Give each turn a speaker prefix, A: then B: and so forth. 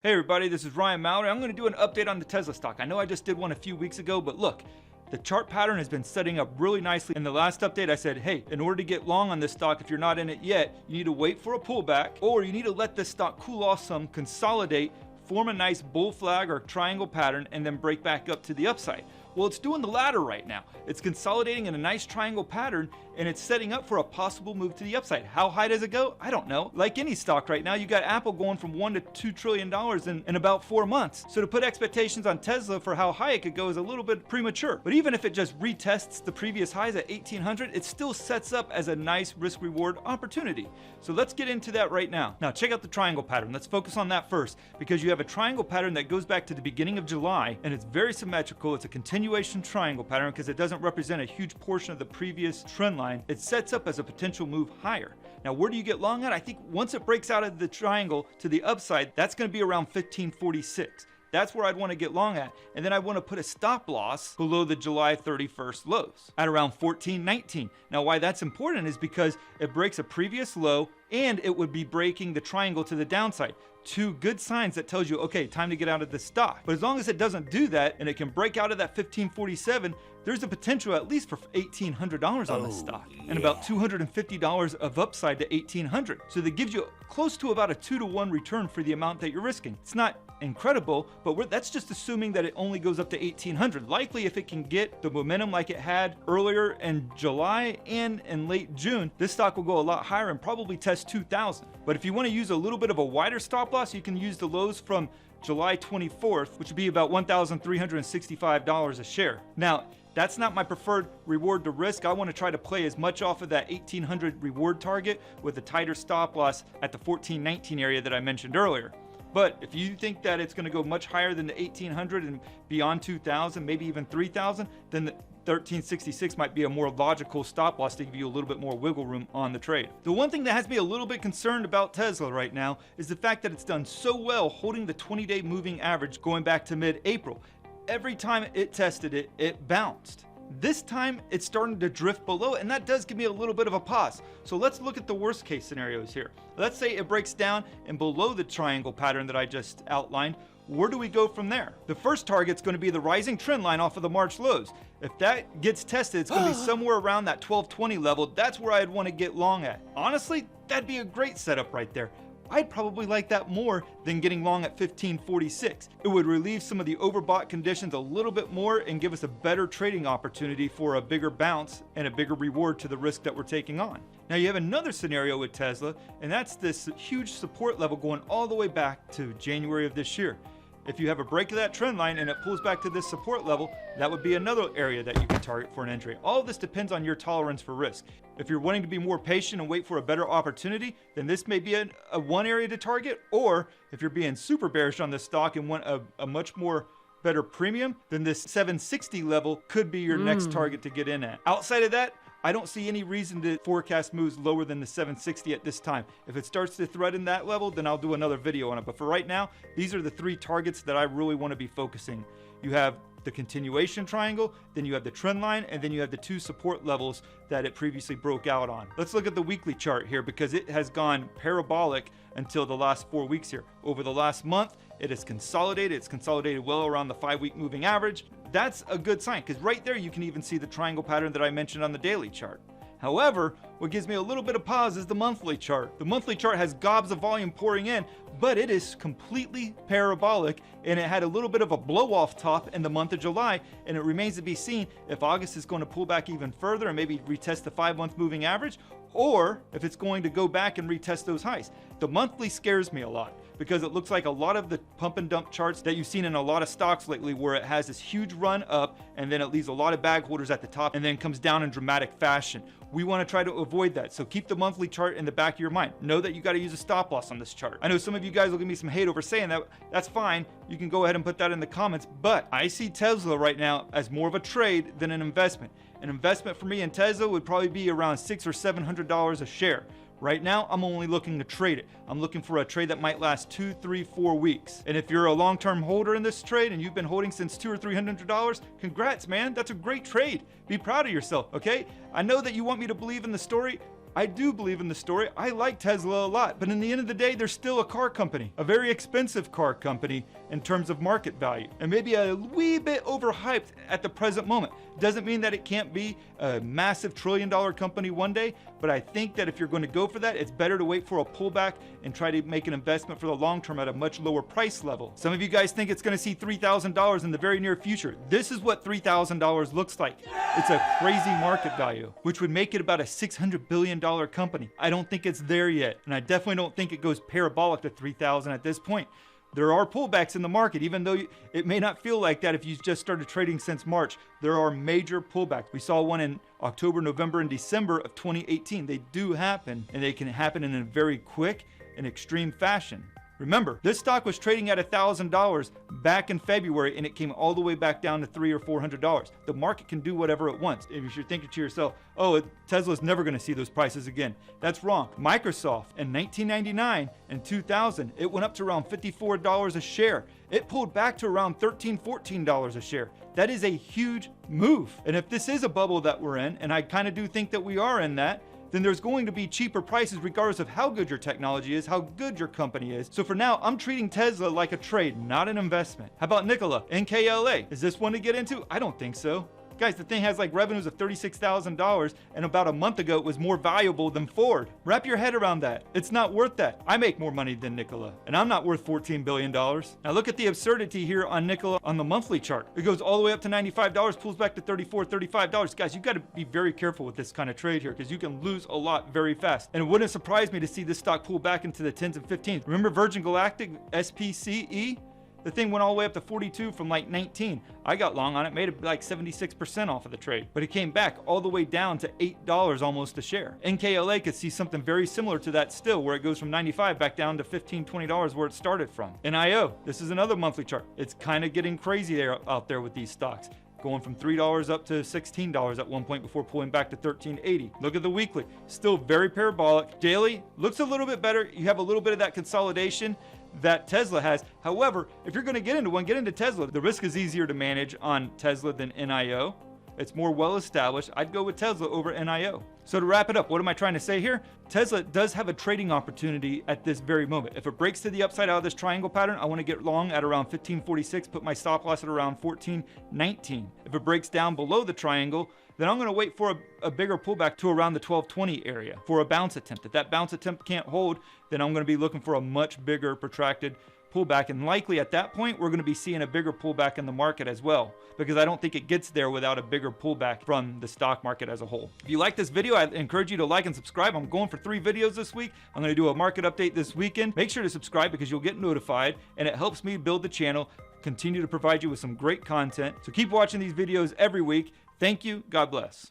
A: Hey everybody, this is Ryan Mallory. I'm going to do an update on the Tesla stock. I know I just did one a few weeks ago, but look, the chart pattern has been setting up really nicely. In the last update, I said, hey, in order to get long on this stock, if you're not in it yet, you need to wait for a pullback, or you need to let this stock cool off some, consolidate, form a nice bull flag or triangle pattern, and then break back up to the upside. Well, it's doing the latter right now. It's consolidating in a nice triangle pattern, and it's setting up for a possible move to the upside. How high does it go? I don't know. Like any stock right now, you got Apple going from $1 to $2 trillion in about 4 months. So to put expectations on Tesla for how high it could go is a little bit premature. But even if it just retests the previous highs at 1800, it still sets up as a nice risk-reward opportunity. So let's get into that right now. Now check out the triangle pattern. Let's focus on that first, because you have a triangle pattern that goes back to the beginning of July, and it's very symmetrical. It's a continuation triangle pattern because it doesn't represent a huge portion of the previous trend line. It sets up as a potential move higher. Now, where do you get long at? I think once it breaks out of the triangle to the upside, that's going to be around 1546. That's where I'd want to get long at. And then I want to put a stop loss below the July 31st lows at around 1419. Now, why that's important is because it breaks a previous low and it would be breaking the triangle to the downside. Two good signs that tells you, okay, time to get out of this stock. But as long as it doesn't do that and it can break out of that 1547, there's a potential at least for $1,800 on this stock and about $250 of upside to 1800. So that gives you close to about a 2-to-1 return for the amount that you're risking. It's not incredible, but that's just assuming that it only goes up to 1800. Likely, if it can get the momentum like it had earlier in July and in late June, this stock will go a lot higher and probably test 2000. But if you want to use a little bit of a wider stop loss, you can use the lows from July 24th, which would be about $1,365 a share. Now, that's not my preferred reward to risk. I want to try to play as much off of that 1800 reward target with a tighter stop loss at the 1419 area that I mentioned earlier. But if you think that it's going to go much higher than the 1800 and beyond 2000, maybe even 3000, then the 1366 might be a more logical stop loss to give you a little bit more wiggle room on the trade. The one thing that has me a little bit concerned about Tesla right now is the fact that it's done so well holding the 20-day moving average going back to mid-April. Every time it tested it, it bounced. This time it's starting to drift below, and that does give me a little bit of a pause. So let's look at the worst case scenarios here. Let's say it breaks down and below the triangle pattern that I just outlined. Where do we go from there? The first target's going to be the rising trend line off of the March lows. If that gets tested, it's going to be somewhere around that 1220 level. That's where I'd want to get long at. Honestly, that'd be a great setup right there. I'd probably like that more than getting long at 1546. It would relieve some of the overbought conditions a little bit more and give us a better trading opportunity for a bigger bounce and a bigger reward to the risk that we're taking on. Now you have another scenario with Tesla, and that's this huge support level going all the way back to January of this year. If you have a break of that trend line and it pulls back to this support level, that would be another area that you can target for an entry. All of this depends on your tolerance for risk. If you're wanting to be more patient and wait for a better opportunity, then this may be a one area to target. Or if you're being super bearish on this stock and want a much more better premium, then this 760 level could be your next target to get in at. Outside of that, I don't see any reason to forecast moves lower than the 760 at this time. If it starts to threaten that level, then I'll do another video on it. But for right now, these are the three targets that I really want to be focusing. You have the continuation triangle, then you have the trend line, and then you have the two support levels that it previously broke out on. Let's look at the weekly chart here because it has gone parabolic until the last 4 weeks here. Over the last month, it has consolidated. It's consolidated well around the 5-week moving average. That's a good sign because right there you can even see the triangle pattern that I mentioned on the daily chart. However, what gives me a little bit of pause is the monthly chart. The monthly chart has gobs of volume pouring in, but it is completely parabolic, and it had a little bit of a blow off top in the month of July, and it remains to be seen if August is going to pull back even further and maybe retest the 5-month moving average, or if it's going to go back and retest those highs. The monthly scares me a lot because it looks like a lot of the pump and dump charts that you've seen in a lot of stocks lately where it has this huge run up and then it leaves a lot of bag holders at the top and then comes down in dramatic fashion. We want to try to avoid that. So keep the monthly chart in the back of your mind. Know that you got to use a stop loss on this chart. I know some of you guys will give me some hate over saying that. That's fine. You can go ahead and put that in the comments, but I see Tesla right now as more of a trade than an investment. An investment for me in Tesla would probably be around $600 or $700 a share. Right now, I'm only looking to trade it. I'm looking for a trade that might last 2, 3, 4 weeks. And if you're a long-term holder in this trade and you've been holding since $200 or $300, congrats, man. That's a great trade. Be proud of yourself, okay? I know that you want me to believe in the story, I do believe in the story. I like Tesla a lot, but in the end of the day, they're still a car company, a very expensive car company in terms of market value, and maybe a wee bit overhyped at the present moment. Doesn't mean that it can't be a massive trillion-dollar company one day, but I think that if you're going to go for that, it's better to wait for a pullback and try to make an investment for the long term at a much lower price level. Some of you guys think it's going to see $3,000 in the very near future. This is what $3,000 looks like. It's a crazy market value, which would make it about a $600 billion company. I don't think it's there yet, and I definitely don't think it goes parabolic to 3,000 at this point. There are pullbacks in the market, even though it may not feel like that if you just started trading since March. There are major pullbacks. We saw one in October, November, and December of 2018. They do happen, and they can happen in a very quick and extreme fashion. Remember, this stock was trading at $1,000 back in February, and it came all the way back down to $300 or $400. The market can do whatever it wants. If you're thinking to yourself, oh, Tesla's never going to see those prices again, that's wrong. Microsoft in 1999 and 2000, it went up to around $54 a share. It pulled back to around $13, $14 a share. That is a huge move. And if this is a bubble that we're in, and I kind of do think that we are in that, then there's going to be cheaper prices regardless of how good your technology is, how good your company is. So for now, I'm treating Tesla like a trade, not an investment. How about Nikola, NKLA? Is this one to get into? I don't think so. Guys, the thing has like revenues of $36,000, and about a month ago it was more valuable than Ford. Wrap your head around that. It's not worth that. I make more money than Nikola, and I'm not worth $14 billion. Now look at the absurdity here on Nikola on the monthly chart. It goes all the way up to $95, pulls back to $34, $35. Guys, you got to be very careful with this kind of trade here because you can lose a lot very fast. And it wouldn't surprise me to see this stock pull back into the 10s and 15s. Remember Virgin Galactic, SPCE? The thing went all the way up to 42 from like 19. I got long on it, made it like 76% off of the trade. But it came back all the way down to $8 almost a share. NKLA could see something very similar to that still, where it goes from 95 back down to $15, $20 where it started from. NIO, this is another monthly chart. It's kind of getting crazy there out there with these stocks. Going from $3 up to $16 at one point before pulling back to $13.80. Look at the weekly, still very parabolic. Daily looks a little bit better. You have a little bit of that consolidation that Tesla has. However, if you're going to get into one, get into Tesla. The risk is easier to manage on Tesla than NIO. It's more well established. I'd go with Tesla over NIO. So to wrap it up, what am I trying to say here? Tesla does have a trading opportunity at this very moment. If it breaks to the upside out of this triangle pattern, I want to get long at around 1546, put my stop loss at around 1419. If it breaks down below the triangle, then I'm going to wait for a bigger pullback to around the 1220 area for a bounce attempt. If that bounce attempt can't hold, then I'm going to be looking for a much bigger protracted pullback, and likely at that point we're going to be seeing a bigger pullback in the market as well, because I don't think it gets there without a bigger pullback from the stock market as a whole. If you like this video, I encourage you to like and subscribe. I'm going for 3 videos this week. I'm going to do a market update this weekend. Make sure to subscribe because you'll get notified, and it helps me build the channel, continue to provide you with some great content. So keep watching these videos every week. Thank you. God bless.